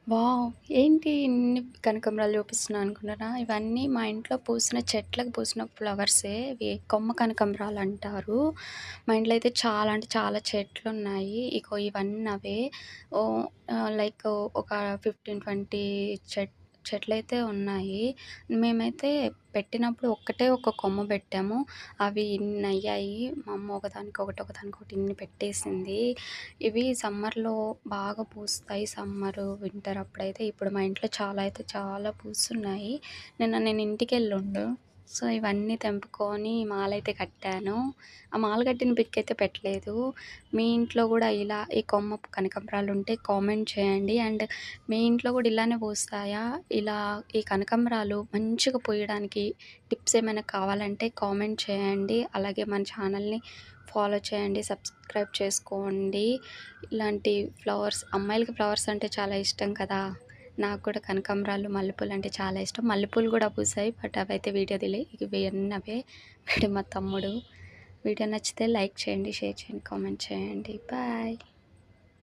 Wow! ఏంటి ఇన్ని కనకంబరాలు చూపిస్తున్నావు అనుకున్నారా? ఇవన్నీ మా ఇంట్లో పూసిన చెట్లకు పూసిన ఫ్లవర్సే. ఇవి కొమ్మ కనకంబరాలంటారు. మా ఇంట్లో అయితే చాలా అంటే చాలా చెట్లున్నాయి. ఇగో ఇవన్నీ అవే. లైక్ ఒక 15, 20 చెట్లయితే ఉన్నాయి. మేమైతే పెట్టినప్పుడు ఒక్కటే ఒక కొమ్మ పెట్టాము. అవి ఇన్నయ్యాయి. మా అమ్మ ఒకదానికొకటి, ఒకదానికొకటి ఇన్ని పెట్టేసింది. ఇవి సమ్మర్‌లో బాగా పూస్తాయి. సమ్మరు, వింటర్ అప్పుడైతే. ఇప్పుడు మా ఇంట్లో చాలా అయితే చాలా పూస్తున్నాయి. నిన్న నేను ఇంటికెళ్ళుండు. సో, ఇవన్నీ తెంపుకొని మాలైతే కట్టాను. ఆ మాల కట్టిన పిక్ అయితే పెట్టలేదు. మీ ఇంట్లో గూడా ఇలా ఈ కొమ్మపు కనకంబరాలుంటే కామెంట్ చేయండి. అండ్ మీ ఇంట్లో గూడా ఇలానే పూస్తాయా? ఇలా ఈ కనకంబరాలు మంచిగా పూయడానికి టిప్స్ ఏమైనా కావాలంటే కామెంట్ చేయండి. అలాగే మన ఛానల్‌ని ఫాలో చేయండి. సబ్స్క్రైబ్ చేసుకోండి. ఇలాంటి ఫ్లవర్స్ అమ్మాయిలకి ఫ్లవర్స్ అంటే చాలా ఇష్టం కదా! నాకు కూడా కనకాంబరాలు, మల్లెపూలంటే చాలా ఇష్టం. మల్లెపూలు గూడా పూసాయి. బట్ అవైతే వీడియో తీయలే. ఇవన్నీ అవే. వీడు మా తమ్ముడు. వీడియో నచ్చితే లైక్ చేయండి, షేర్ చేయండి, కామెంట్ చేయండి. బాయ్.